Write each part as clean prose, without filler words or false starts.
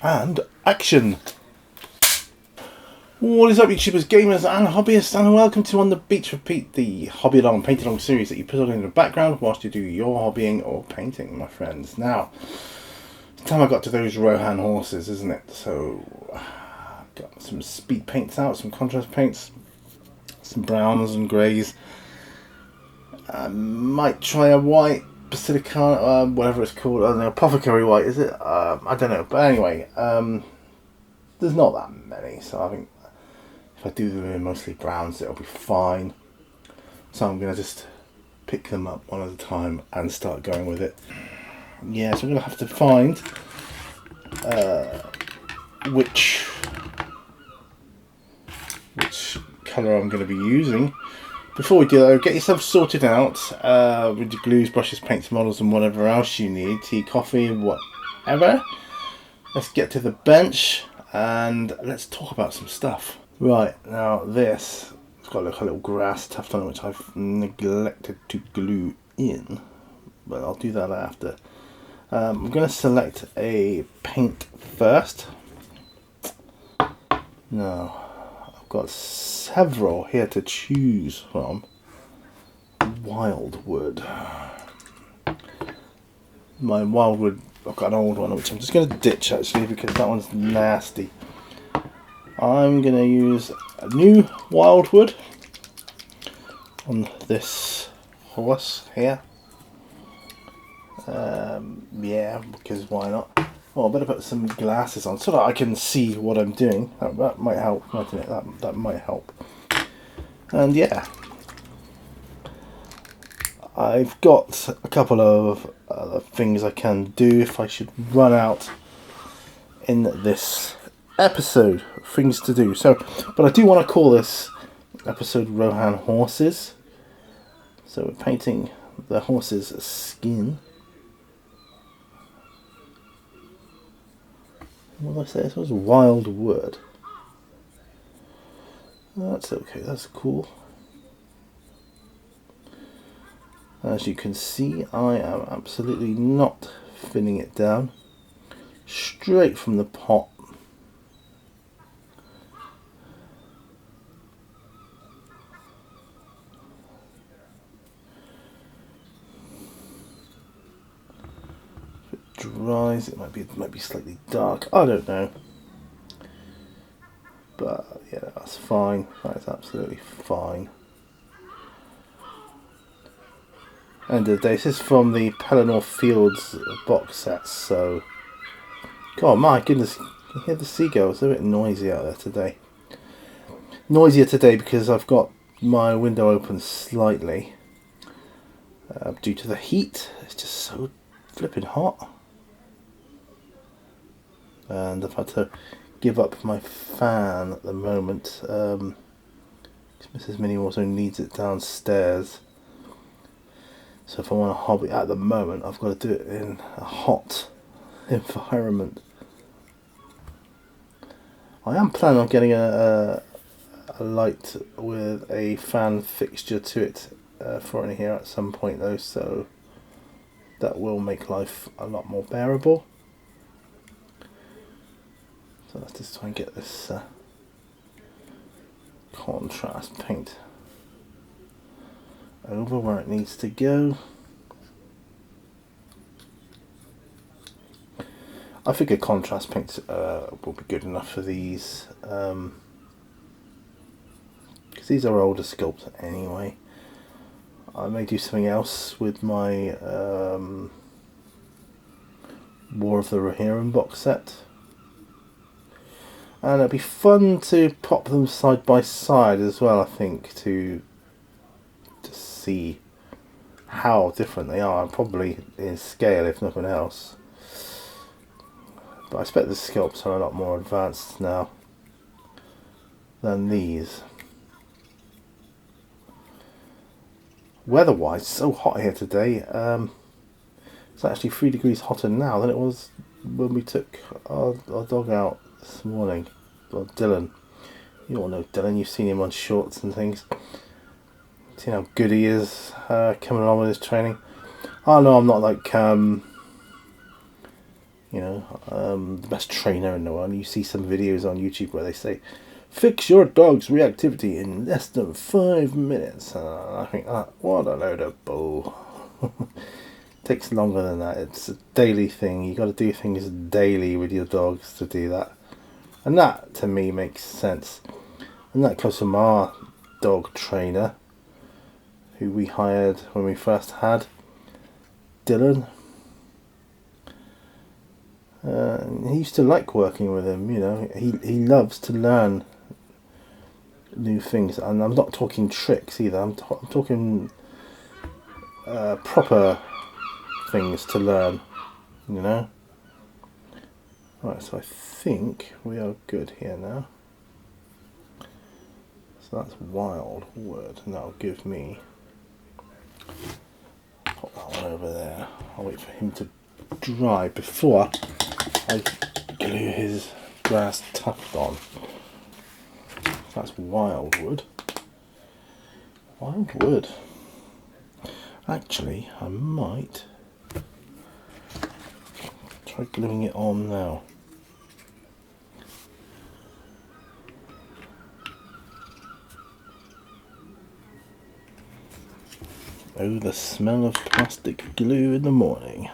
And action! What is up, YouTubers, gamers and hobbyists, and welcome to On the Beach with Pete, the hobby along, paint along series that you put on in the background whilst you do your hobbying or painting, my friends. Now, it's time I got to those Rohan horses, isn't it? So, got some speed paints out, some contrast paints, some browns and greys. I might try a white Basilica, whatever it's called. I don't know, apothecary white, is it? I don't know. But anyway, there's not that many, so I think if I do them in mostly browns, it'll be fine. So I'm going to just pick them up one at a time and start going with it. Yeah, so I'm going to have to find which colour I'm going to be using. Before we do that, get yourself sorted out with your glues, brushes, paints, models and whatever else you need. Tea, coffee, whatever. Let's get to the bench and let's talk about some stuff. Right, now this, it's got like a little grass tuft on it which I've neglected to glue in. But I'll do that after. I'm going to select a paint first. Now, got several here to choose from. Wildwood. My Wildwood, I've got an old one which I'm just going to ditch actually because that one's nasty. I'm going to use a new Wildwood on this horse here. Yeah, because why not? Well, I better put some glasses on so that I can see what I'm doing. That might help, mightn't it? That might help. And yeah, I've got a couple of other things I can do if I should run out in this episode. Things to do. So, but I do want to call this episode Rohan Horses. So we're painting the horse's skin. What did I say? This was Wildwood. That's okay, that's cool. As you can see, I am absolutely not thinning it down. Straight from the pot. Dries, it might be slightly dark, I don't know, but yeah, that's fine. That is absolutely fine. And this is from the Pelennor Fields box set, so God, my goodness, you can hear the seagulls. They're a bit noisy out there today. Noisier today because I've got my window open slightly due to the heat. It's just so flipping hot. And I've had to give up my fan at the moment. Mrs. Minnie also needs it downstairs. So if I want a hobby at the moment, I've got to do it in a hot environment. I am planning on getting a light with a fan fixture to it for in here at some point though, so that will make life a lot more bearable. So let's just try and get this contrast paint over where it needs to go. I think a contrast paint will be good enough for these, because these are older sculpts anyway. I may do something else with my War of the Rohirrim box set. And it'd be fun to pop them side by side as well, I think, to see how different they are, probably in scale if nothing else. But I expect the sculpts are a lot more advanced now than these. Weather-wise, so hot here today. It's actually 3 degrees hotter now than it was when we took our dog out this morning. Well, Dylan, you all know Dylan, you've seen him on shorts and things. Seen how good he is coming along with his training. Oh no, I'm not like you know, the best trainer in the world. You see some videos on YouTube where they say, fix your dog's reactivity in less than 5 minutes. I think, what a load of bull. Takes longer than that. It's a daily thing. You got to do things daily with your dogs to do that. And that, to me, makes sense. And that comes from our dog trainer, who we hired when we first had Dylan. He used to like working with him, you know. He loves to learn new things. And I'm not talking tricks either. I'm talking proper things to learn, you know. Right, so I think we are good here now. So that's wild wood, and that'll give me, put that one over there. I'll wait for him to dry before I glue his brass tuft on. So that's wild wood. Wild wood. Actually, I might try gluing it on now. Oh, the smell of plastic glue in the morning.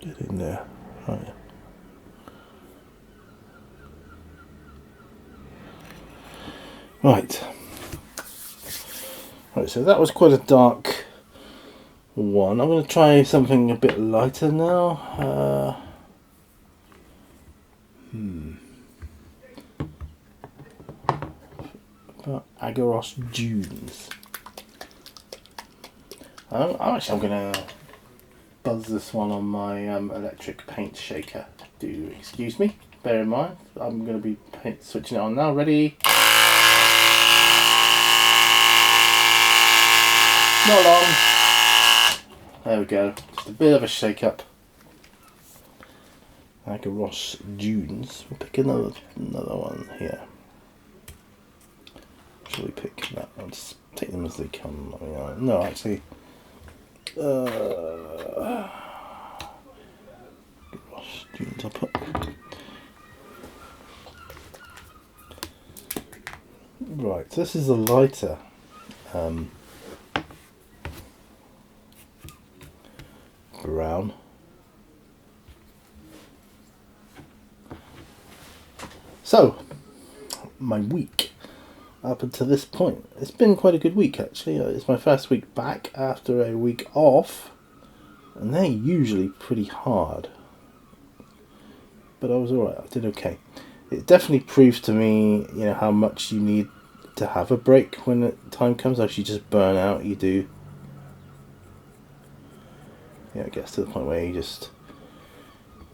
Get in there. Right. Right. Right, so that was quite a dark one. I'm going to try something a bit lighter now. Agaros Dunes. I'm going to buzz this one on my electric paint shaker. Do excuse me, bear in mind, I'm going to be switching it on now. Ready? Not long. There we go. Just a bit of a shake up. Agaros Dunes. We'll pick another one here. Shall we pick that? I'll just take them as they come. I mean, no, actually. Agaros Dunes. I'll put. Right. So this is a lighter. Brown. So, my week up until this point, it's been quite a good week actually. It's my first week back after a week off, and they're usually pretty hard, but I was alright. I did okay. It definitely proves to me, you know, how much you need to have a break when the time comes. Actually, just burn out. You do. Yeah, it gets to the point where you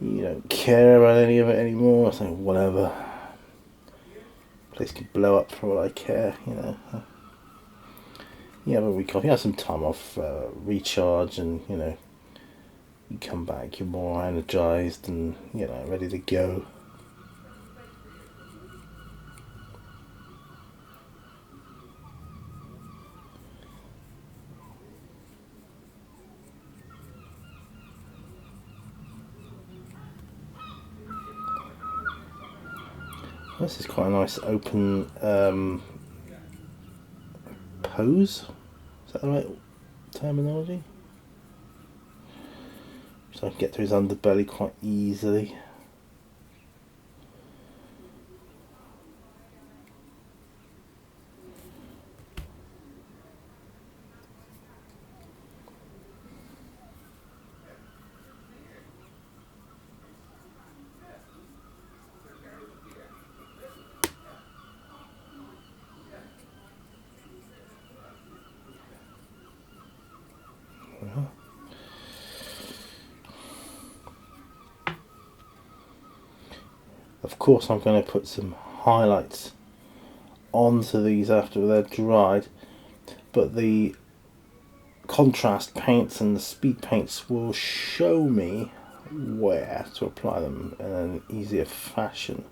don't care about any of it anymore. It's like, whatever. Place can blow up for all I care, you know. You have a week off, you have some time off, recharge, and you know, you come back, you're more energized and, you know, ready to go. This is quite a nice open pose. Is that the right terminology? So I can get to his underbelly quite easily. Of course, I'm going to put some highlights onto these after they're dried, but the contrast paints and the speed paints will show me where to apply them in an easier fashion.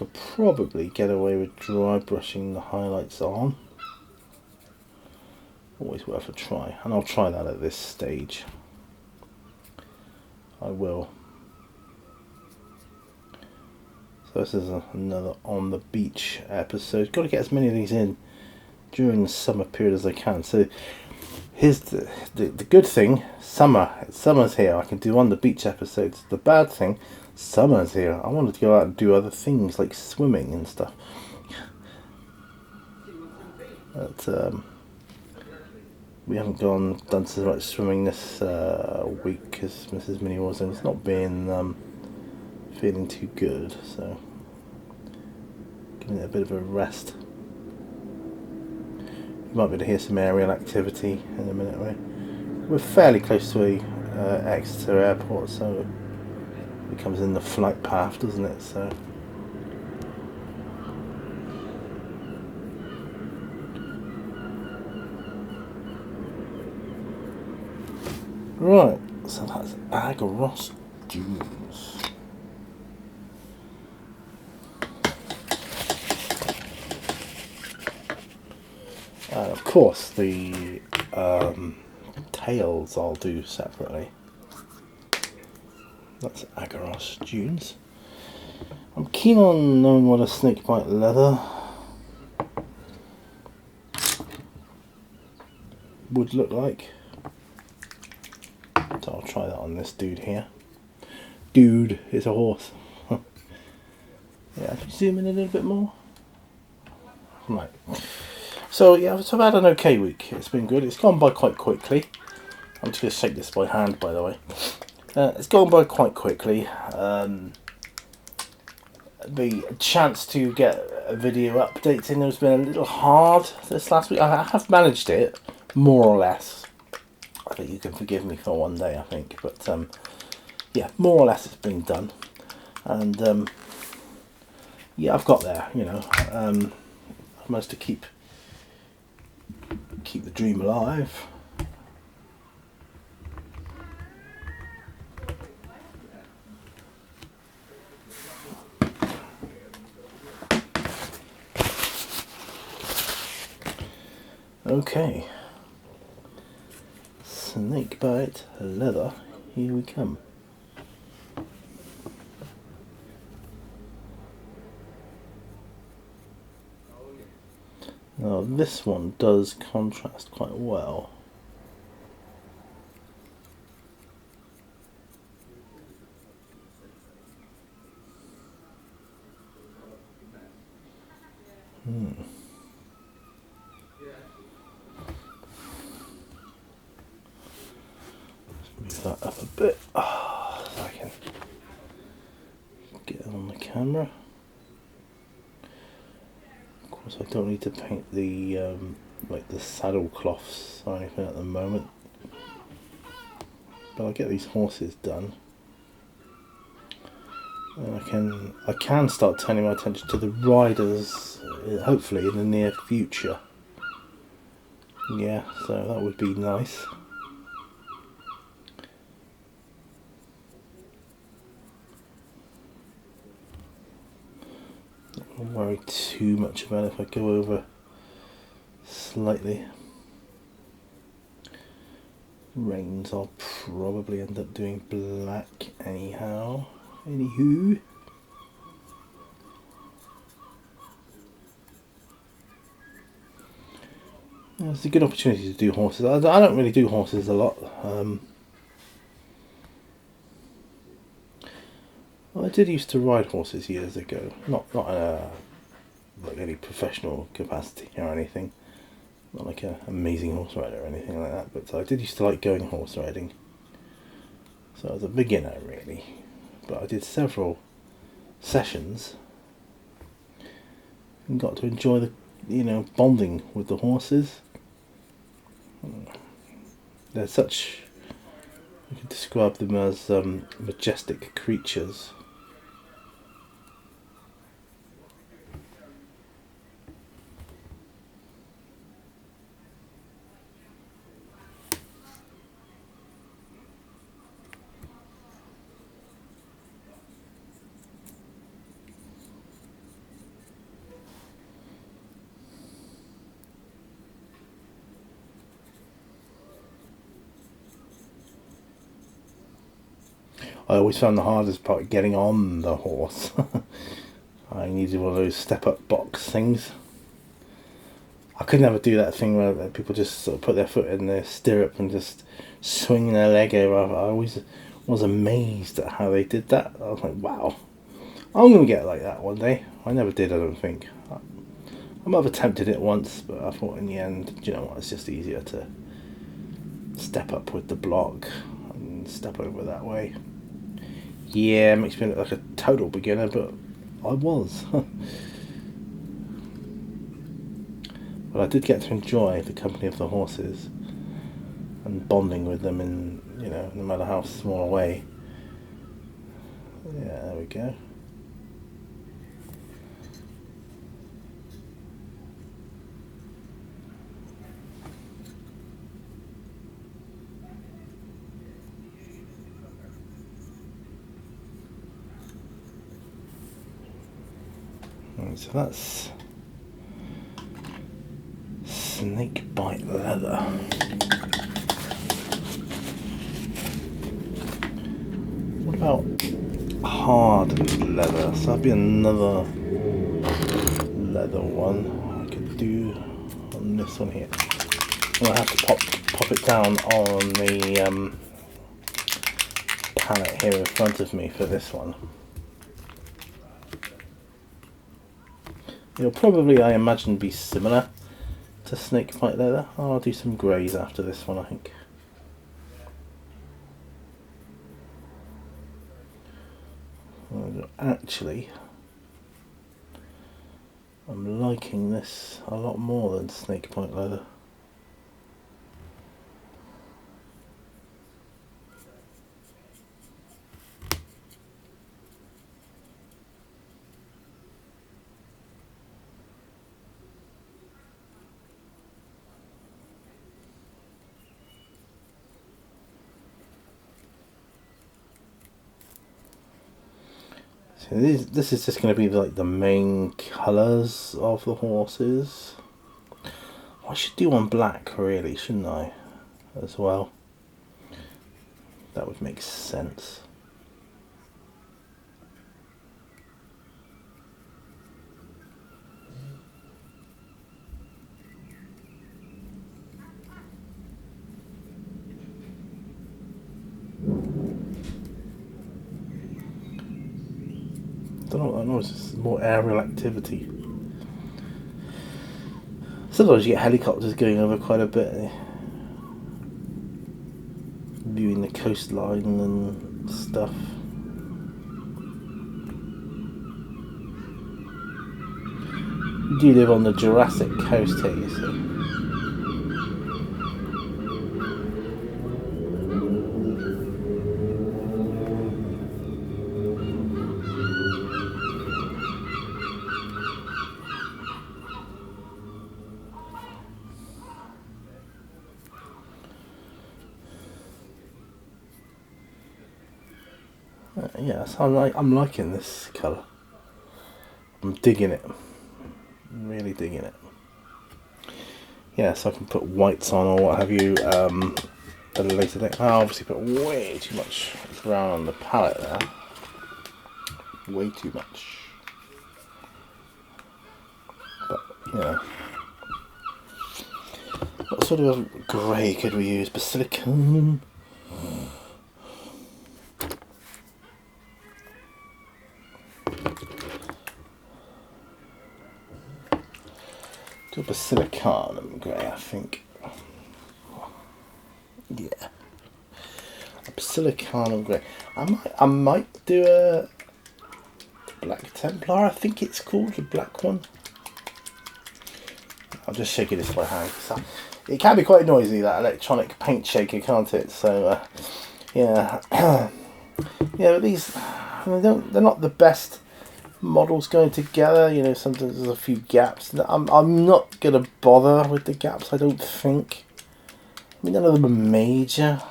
could probably get away with dry brushing the highlights on. Always worth a try, and I'll try that at this stage. I will. So this is another on the beach episode. Got to get as many of these in during the summer period as I can. So here's the good thing: summer's here. I can do on the beach episodes. The bad thing: summer's here. I wanted to go out and do other things like swimming and stuff. But we haven't done so much swimming this week because Mrs. Minnie Warzone's not been feeling too good, so giving it a bit of a rest. You might be able to hear some aerial activity in a minute. We're fairly close to Exeter Airport, so it comes in the flight path, doesn't it? So. Right, so that's Agorros Dunes. And of course the tails I'll do separately. That's Agorros Dunes. I'm keen on knowing what a snakebite leather would look like. So I'll try that on this dude here. Dude is a horse. Yeah, can you zoom in a little bit more? Right. So yeah, I've had an okay week. It's been good. It's gone by quite quickly. I'm just going to shake this by hand, by the way. It's gone by quite quickly. The chance to get a video updating has been a little hard this last week. I have managed it, more or less. I think you can forgive me for one day, I think. But yeah, more or less it's been done. And yeah, I've got there, you know. I've managed to keep the dream alive. Okay. Snakebite leather, here we come. Now this one does contrast quite well. Move that up a bit so I can get it on the camera. Of course, I don't need to paint the like the saddle cloths or anything at the moment, but I'll get these horses done. And I can start turning my attention to the riders, hopefully in the near future. Yeah, so that would be nice. Don't worry too much about it if I go over slightly. Reins I'll probably end up doing black anyhow. Anywho. It's a good opportunity to do horses. I don't really do horses a lot. Well, I did used to ride horses years ago. Not in a like any professional capacity or anything. Not like an amazing horse rider or anything like that. But I did used to like going horse riding. So I was a beginner really. But I did several sessions and got to enjoy the, you know, bonding with the horses. They're such, you could describe them as majestic creatures. I always found the hardest part getting on the horse. I needed one of those step-up box things. I could never do that thing where people just sort of put their foot in their stirrup and just swing their leg over. I always was amazed at how they did that. I was like, wow, I'm going to get like that one day. I never did, I don't think. I might have attempted it once, but I thought in the end, do you know what, it's just easier to step up with the block and step over that way. Yeah, it makes me look like a total beginner, but I was. But I did get to enjoy the company of the horses and bonding with them in, you know, no matter how small a way. Yeah, there we go. And so that's snake bite leather. What about hardened leather? So that'd be another leather one I could do on this one here. And I have to pop it down on the palette here in front of me for this one. It'll probably, I imagine, be similar to snake bite leather. I'll do some greys after this one, I think. Actually, I'm liking this a lot more than snake bite leather. So this is just going to be like the main colours of the horses. I should do one black, really, shouldn't I? As well. That would make sense. I don't know, it's just more aerial activity. Sometimes you get helicopters going over quite a bit, viewing the coastline and stuff. You do live on the Jurassic coast here, you see. Yeah, so I'm liking this colour. I'm digging it. I'm really digging it. Yeah, so I can put whites on or what have you at a later date. I obviously put way too much brown on the palette there. Way too much. But, yeah. What sort of grey could we use? Basilicum? Do a basilicanum grey, I think. Yeah. A basilicanum grey. I might do a Black Templar, I think it's called, the black one. I'll just shake this by hand. So it can be quite noisy, that electronic paint shaker, can't it? So, yeah. Yeah, but these, they're not the best models going together. You know, sometimes there's a few gaps. I'm not going to bother with the gaps, I don't think. I mean, none of them are major.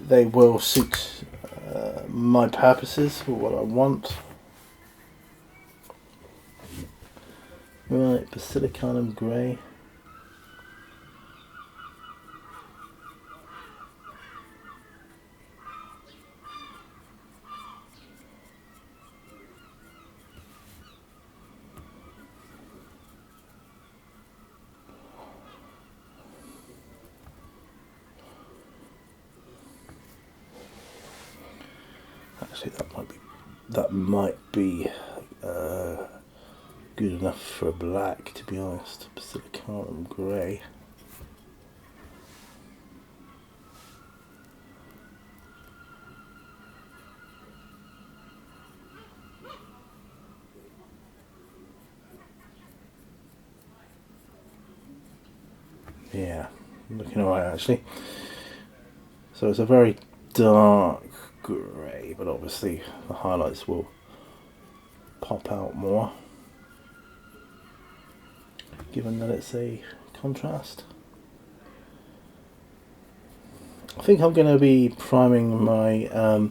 They will suit my purposes for what I want. Right, basilicanum grey. Actually, that might be good enough for a black, to be honest. Pacificanum grey. Yeah, looking alright actually. So it's a very dark grey, but obviously the highlights will pop out more, given that it's a contrast. I think I'm going to be priming my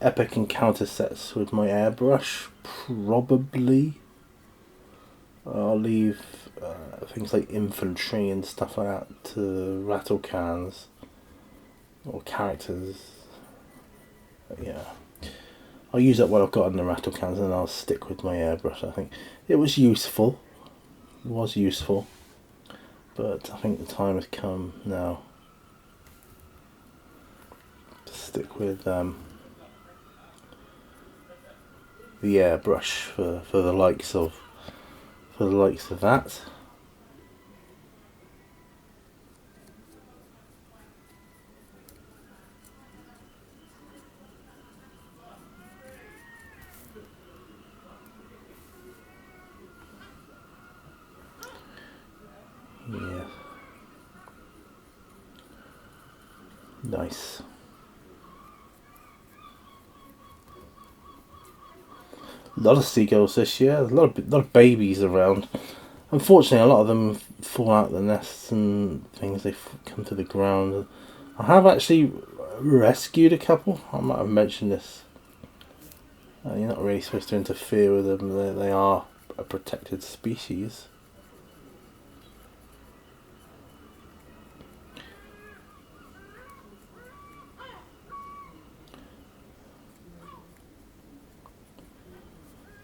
epic encounter sets with my airbrush, probably. I'll leave things like infantry and stuff like that to rattle cans or characters. Yeah, I'll use up what I've got in the rattle cans and I'll stick with my airbrush. I think it was useful. It was useful, but I think the time has come now to stick with the airbrush for the likes of that. Yeah. Nice. A lot of seagulls this year. A lot of babies around. Unfortunately, a lot of them fall out of the nests and things. They come to the ground. I have actually rescued a couple. I might have mentioned this. You're not really supposed to interfere with them. They are a protected species.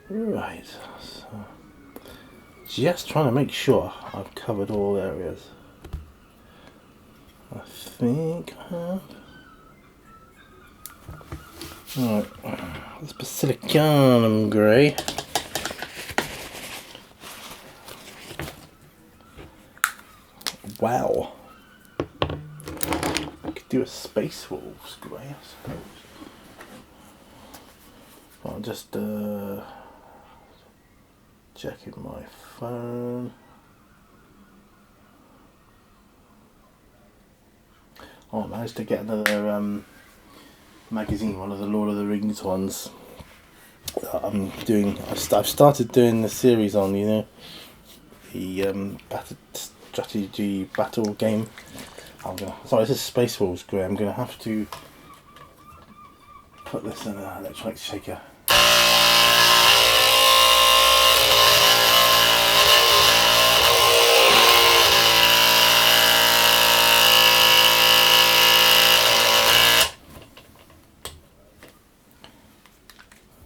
Right, so just trying to make sure I've covered all areas. I think I have. Right, this Basilicanum grey. Wow. I could do a Space Wolves grey, I suppose. I'll just checking my phone. Oh, I managed to get another magazine, one of the Lord of the Rings ones. I'm doing. I've started doing the series on, you know, the strategy battle game. Sorry, this is Space Wolves grey. I'm gonna have to put this in an electronic shaker.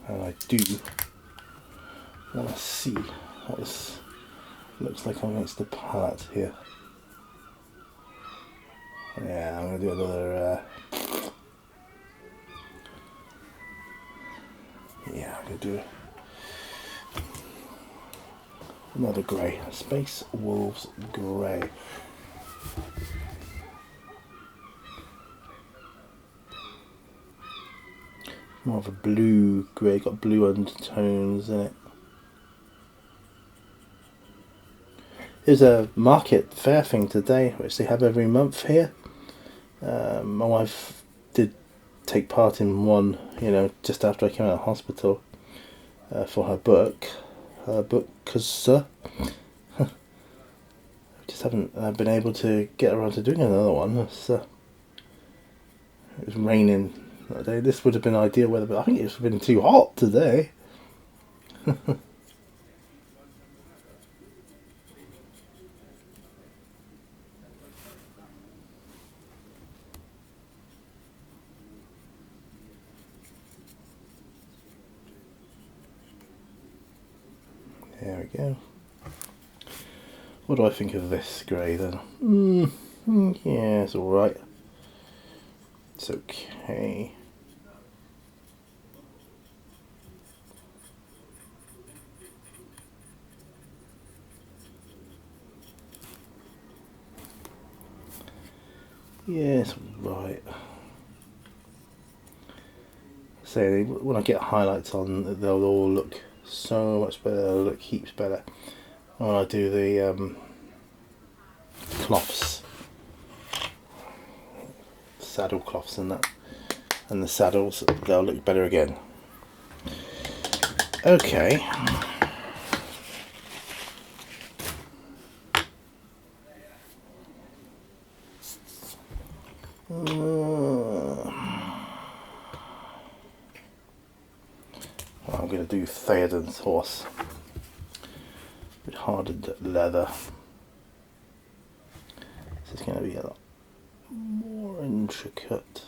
And I do want to see what this looks like against the palette here. Yeah, I'm going to do another... yeah, I'm going to do another grey. Space Wolves grey. More of a blue grey, got blue undertones in it. There's a market fair thing today, which they have every month here. My wife did take part in one, you know, just after I came out of hospital for her book. Because I just haven't been able to get around to doing another one. It was raining that day. This would have been ideal weather, but I think it's been too hot today. There we go. What do I think of this grey then? Yeah, it's alright. It's okay. Yes, right. So when I get highlights on, they'll all look so much better. They'll look heaps better. When I do the cloths, saddle cloths and that, and the saddles, they'll look better again. Okay. I'm going to do Theoden's horse with hardened leather. This is going to be a lot more intricate.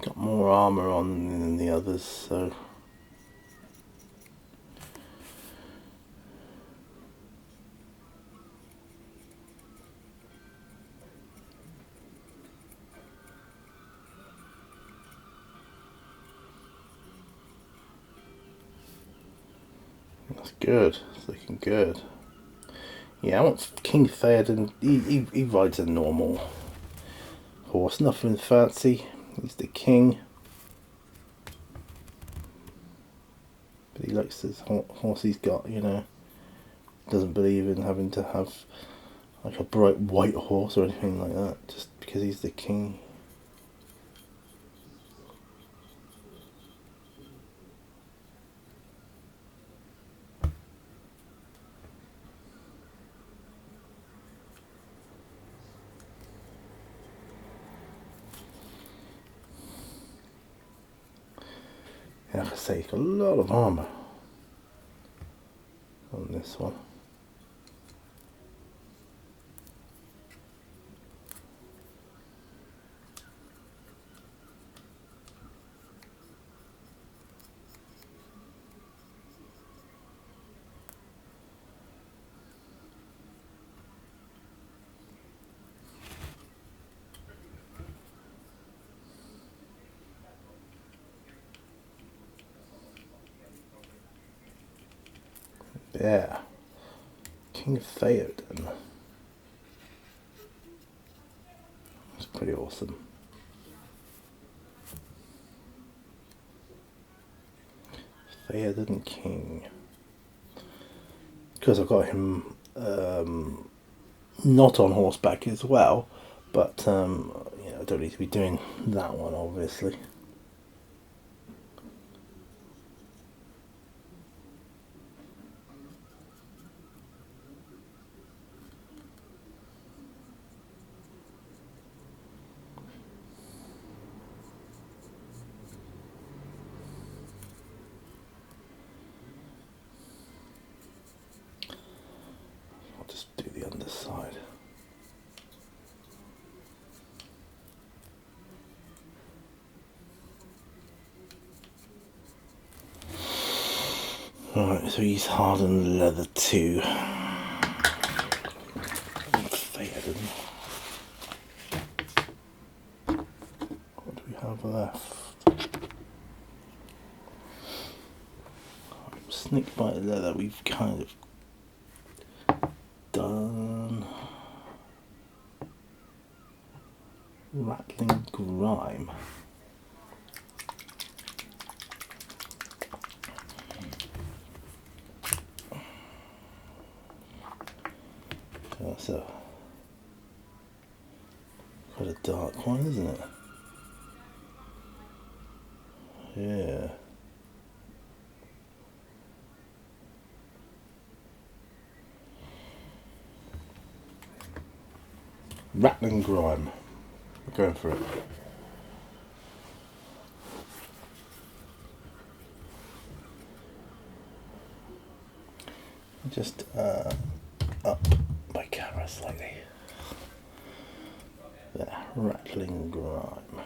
Got more armour on than the others, so that's good. It's looking good. Yeah, I want King Theoden. He rides a normal horse, nothing fancy. He's the king, but he likes this horse he's got. You know, doesn't believe in having to have like a bright white horse or anything like that, just because he's the king. Yeah, like I say, he's got a lot of armour on this one. Yeah, King Theoden. That's pretty awesome. Theoden King. Because I've got him not on horseback as well, but you know, I don't need to be doing that one, obviously. I'll just do the underside. Alright, so he's hardened leather too. Theoden. What do we have left? Snakebite leather, we've kind of done. Rattling grime. That's quite a dark one, isn't it? Yeah. Rattling grime. We're going for it. Just up my camera slightly. There, rattling grime.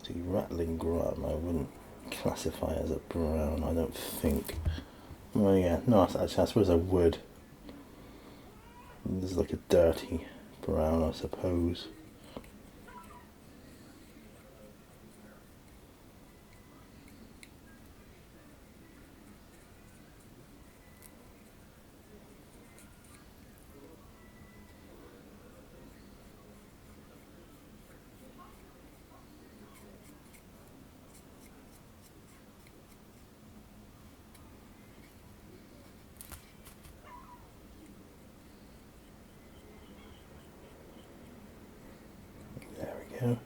See, rattling grime I wouldn't classify as a brown, I don't think. Well, yeah, no, actually, I suppose I would. This is like a dirty brown, I suppose. go.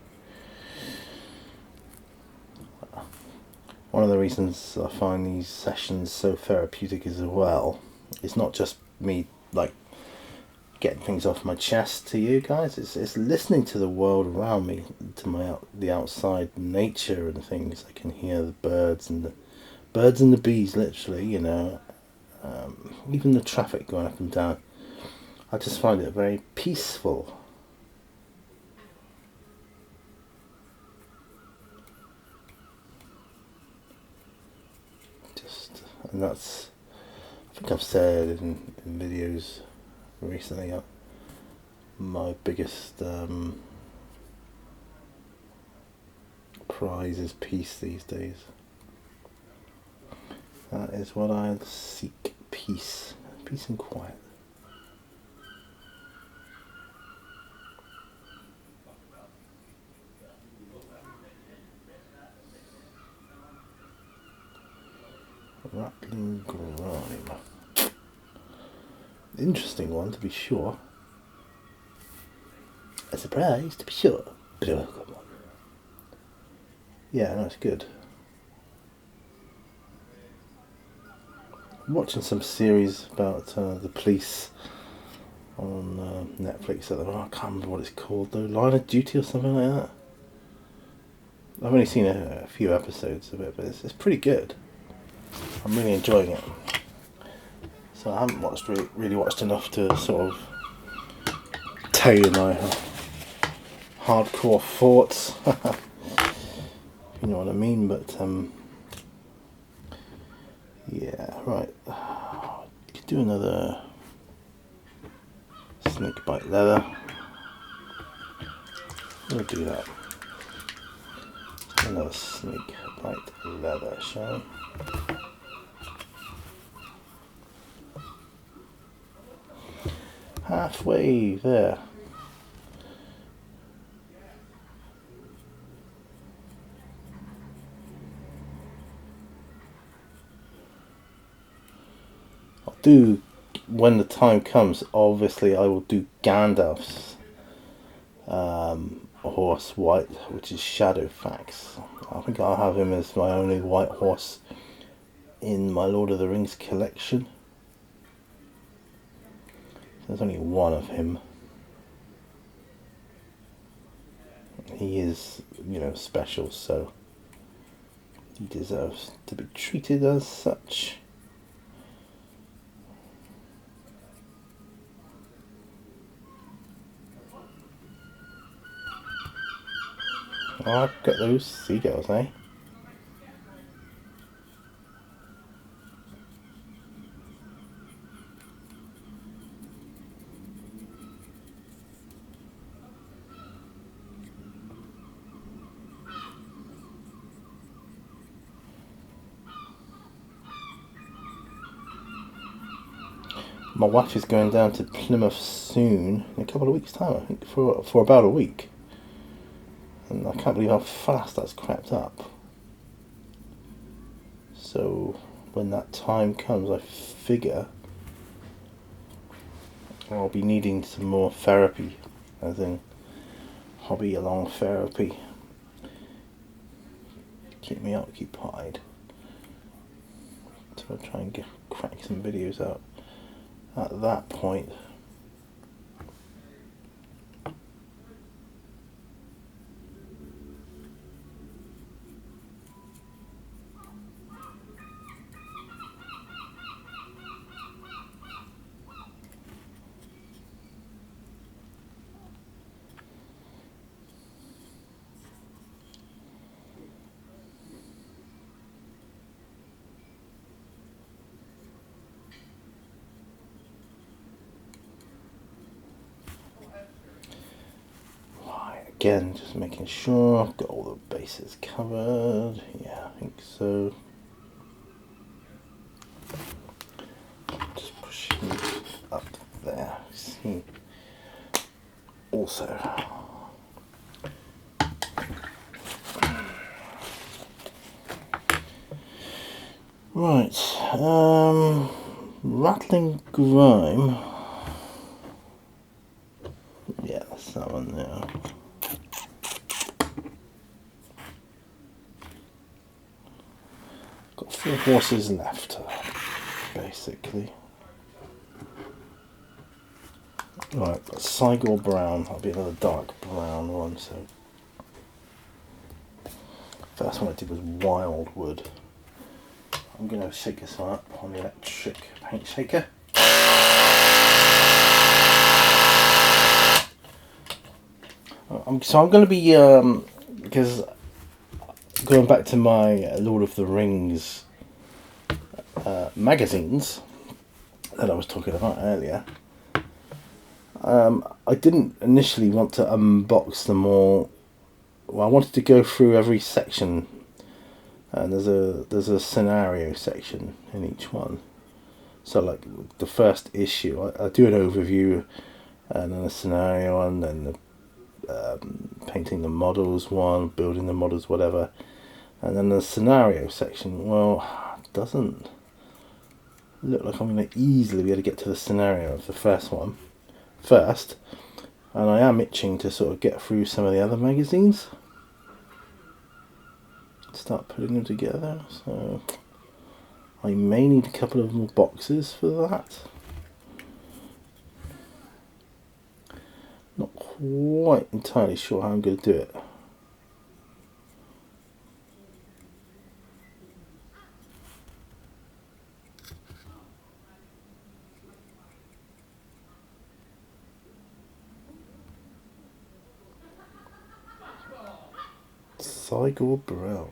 One of the reasons I find these sessions so therapeutic as well, it's not just me like getting things off my chest to you guys, it's listening to the world around me, to the outside nature and things. I can hear the birds and the bees, literally, you know, even the traffic going up and down. I just find it very peaceful. And that's, I think I've said in videos recently, my biggest prize is peace these days. That is what I seek, peace and quiet. Rattling grime. Interesting one, to be sure. A surprise, to be sure. But a welcome one. Yeah, no, it's good. I'm watching some series about the police on Netflix. I can't remember what it's called though. Line of Duty or something like that. I've only seen a few episodes of it, but it's pretty good. I'm really enjoying it. So I haven't really watched enough to sort of tell you my hardcore thoughts. You know what I mean? But yeah, right. Could do another snake bite leather. We'll do that. Another snake bite leather, shall we? Halfway there. I'll do, when the time comes, obviously I will do Gandalf's horse, white, which is Shadowfax. I think I'll have him as my only white horse in my Lord of the Rings collection. There's only one of him. He is, you know, special, so he deserves to be treated as such. Oh, I've got those seagulls, eh? My wife is going down to Plymouth soon, in a couple of weeks' time, I think, for about a week. And I can't believe how fast that's crept up. So when that time comes, I figure I'll be needing some more therapy, as in hobby along therapy. Keep me occupied. So I'll try and crack some videos out at that point. Again, just making sure I've got all the bases covered. Yeah, I think so. Just pushing up there. See. Also, right. Rattling grime. Yeah, that's that one there. Got 4 horses left, basically. Right, Sigor Brown. That'll be another dark brown one. So first one I did was Wildwood. I'm going to shake this one up on the electric paint shaker. So I'm going to be, because going back to my Lord of the Rings magazines that I was talking about earlier, I didn't initially want to unbox them all. Well, I wanted to go through every section, and there's a scenario section in each one. So like the first issue, I do an overview, and then a scenario, and then the painting the models one, building the models, whatever, and then the scenario section. Well, it doesn't look like I'm going to easily be able to get to the scenario of the first one first, and I am itching to sort of get through some of the other magazines, start putting them together. So I may need a couple of more boxes for that. Not quite entirely sure how I'm going to do it. Sigor Brown.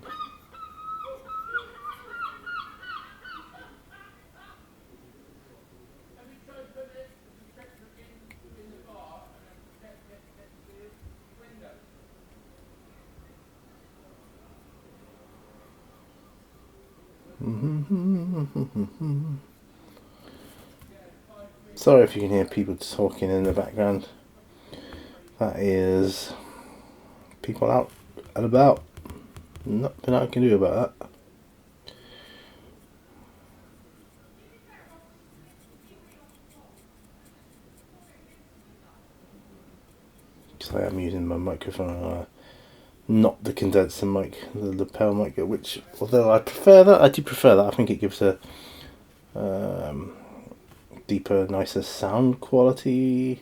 Sorry if you can hear people talking in the background. That is people out and about. Nothing I can do about that. Because I am using my microphone, not the condenser mic, the lapel mic, which, although I prefer that, I do prefer that. I think it gives a deeper, nicer sound quality.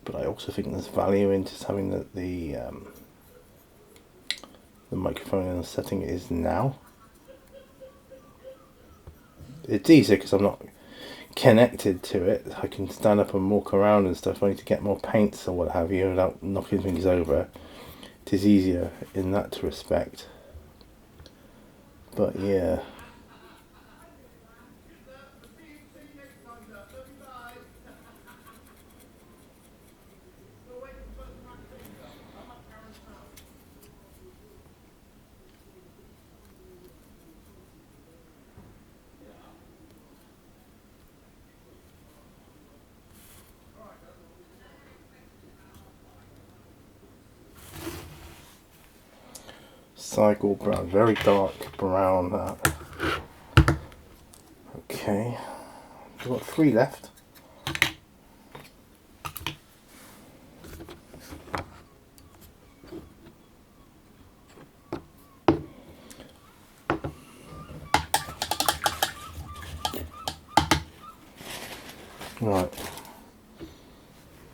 But I also think there's value in just having the microphone in the setting it is now. It's easier because I'm not connected to it. I can stand up and walk around and stuff. I need to get more paints or what have you without knocking things over. It is easier in that respect. But yeah. Sigor Brown, very dark brown that. Okay, we've got 3 left. Right,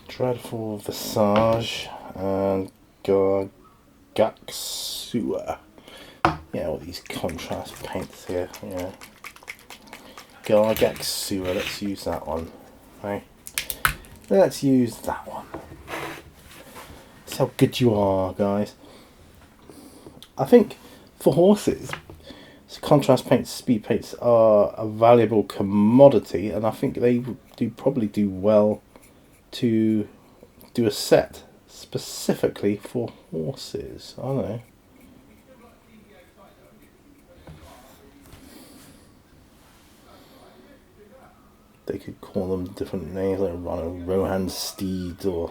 Dreadful Visage and Gargaxua. Yeah, all these contrast paints here. Yeah, Gargaxua. Let's use that one. Right, let's use that one. That's how good you are, guys. I think for horses, contrast paints, speed paints are a valuable commodity, and I think they do probably do well to do a set specifically for horses. I don't know. They could call them different names, like Rohan Steed, or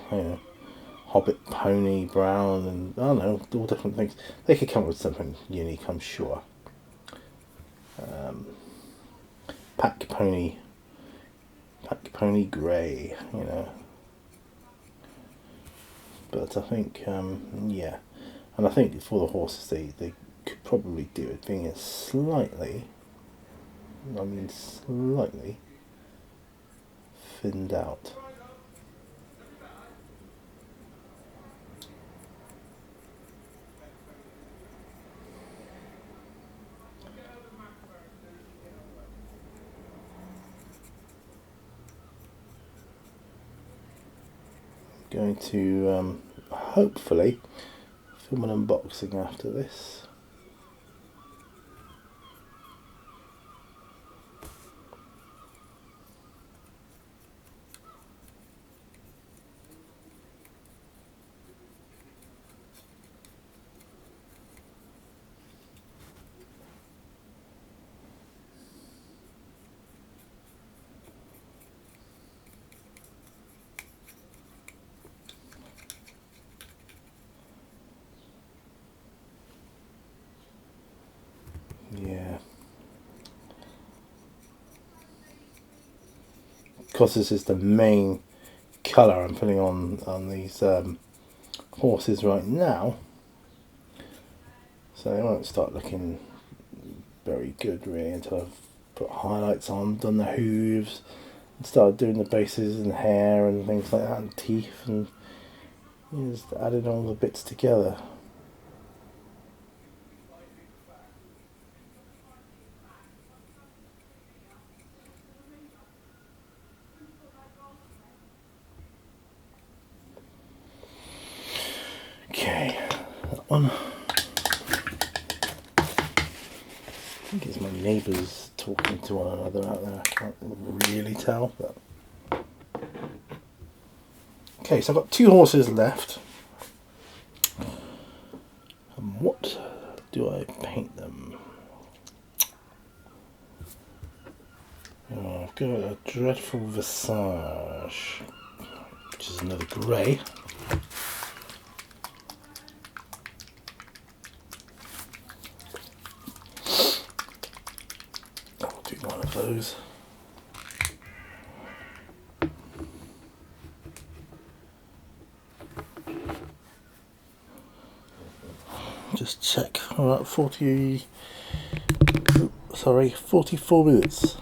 Hobbit Pony Brown, and I don't know, all different things. They could come up with something unique, I'm sure. Pack Pony Grey, But I think, yeah, and I think for the horses, they could probably do with being slightly, I mean slightly, thinned out. Going to hopefully film an unboxing after this. Yeah. Because this is the main colour I'm putting on these horses right now, so they won't start looking very good really until I've put highlights on, done the hooves, and started doing the bases and hair and things like that, and teeth, and just adding all the bits together. Okay, that one. I think it's my neighbours talking to one another out there. I can't really tell, but okay. So I've got 2 horses left. And what do I paint them? Oh, I've got a dreadful visage, which is another grey. I'll do one of those. Just check. Alright, 44 minutes.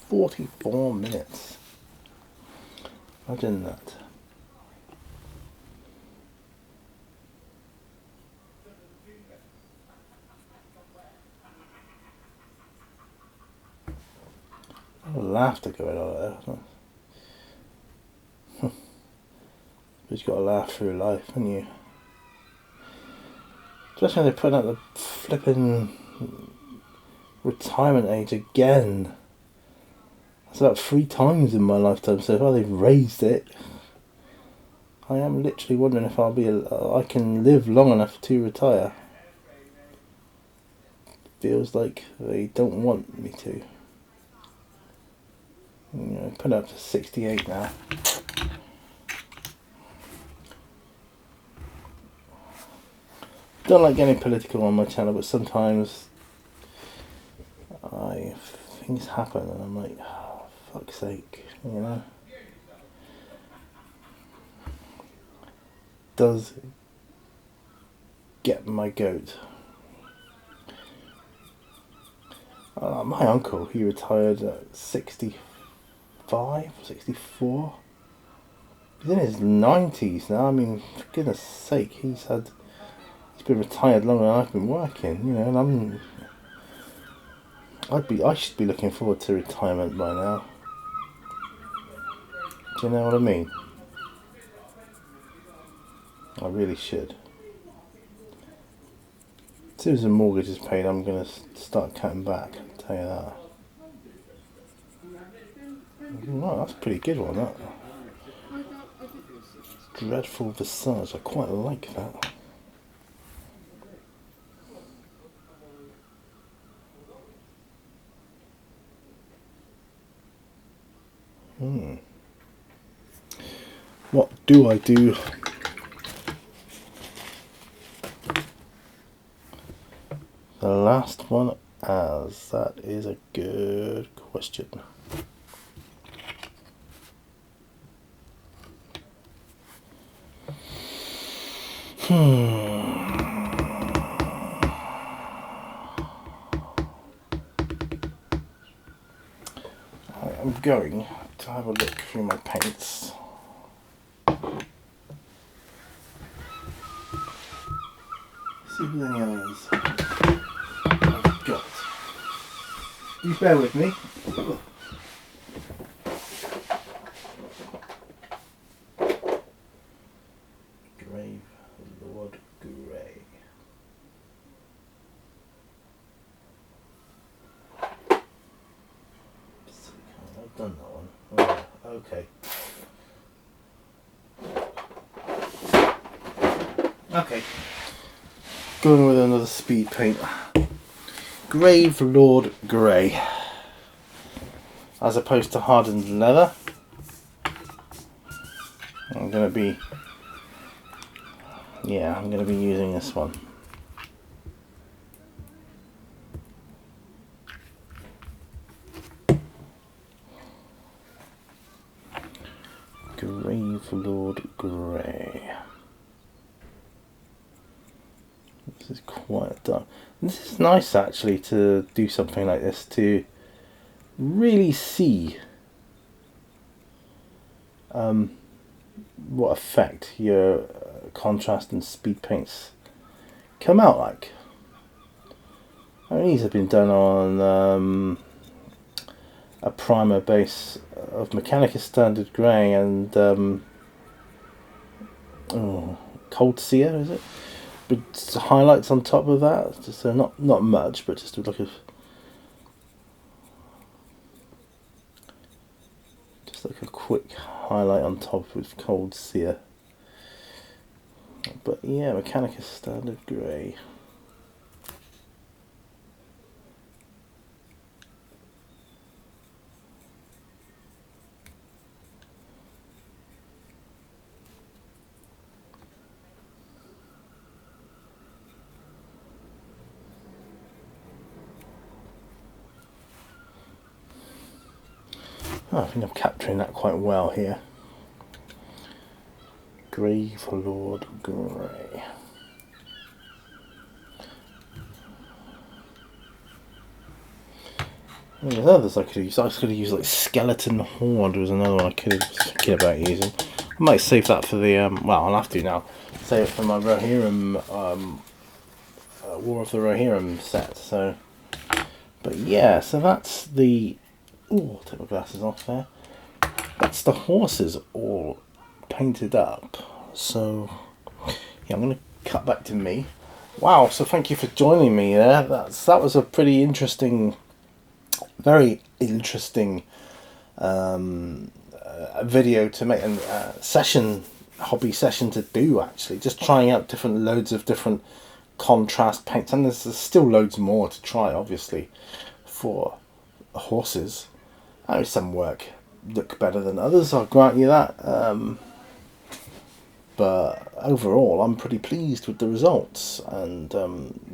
44 minutes. Imagine that. Laughter going on there. But you've got to laugh through life, haven't you? Especially when they put out the flipping retirement age again. That's about 3 times in my lifetime so far they've raised it. I am literally wondering if I can live long enough to retire. Feels like they don't want me to. You know, put it up to 68 now. Don't like getting political on my channel, but sometimes things happen and I'm like, oh, fuck's sake, you know. Does get my goat. My uncle, he retired at 65, 64. He's in his 90s now. I mean, for goodness sake, he's been retired longer than I've been working, you know, and I should be looking forward to retirement by now. Do you know what I mean? I really should. As soon as the mortgage is paid, I'm going to start cutting back, I'll tell you that. Oh, that's a pretty good one, that. Dreadful visage, I quite like that. What do I do? The last one, as that is a good question. I'm going to have a look through my paints. See if there's any others I've got. You bear with me. Grave Lord Grey. I've done that one. Oh, okay. Okay. Going with another speed paint. Grave Lord Grey. As opposed to hardened leather. I'm going to be using this one. Grave Lord Grey. This is quite dark. This is nice actually to do something like this, to really see what effect your contrast and speed paints come out like. I mean, these have been done on a primer base of Mechanicus Standard Grey and Cold Sear, is it? But highlights on top of that, so not much, but just a look of like a quick highlight on top with Cold Sear. But yeah, Mechanicus Standard Grey. Oh, I think I'm capturing that quite well here. Grave Lord Grey. There's others I could use. I was going to use like Skeleton Horde was another one I could have thinking about using. I might save that for the well, I'll have to now. Save it for my Rohirrim War of the Rohirrim set. So, but yeah, so that's the. Oh, I'll take my glasses off there. That's the horses all painted up. So yeah, I'm going to cut back to me. Wow, so thank you for joining me there. That was a pretty interesting, very interesting video to make, and hobby session to do actually. Just trying out loads of different contrast paints, and there's still loads more to try obviously for horses. I know some work look better than others, I'll grant you that. But overall, I'm pretty pleased with the results, and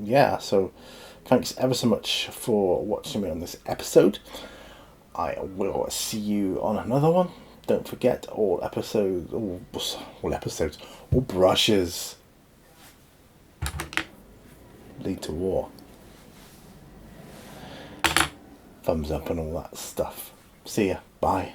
yeah, so thanks ever so much for watching me on this episode. I will see you on another one. Don't forget, all brushes lead to war. Thumbs up and all that stuff. See ya. Bye.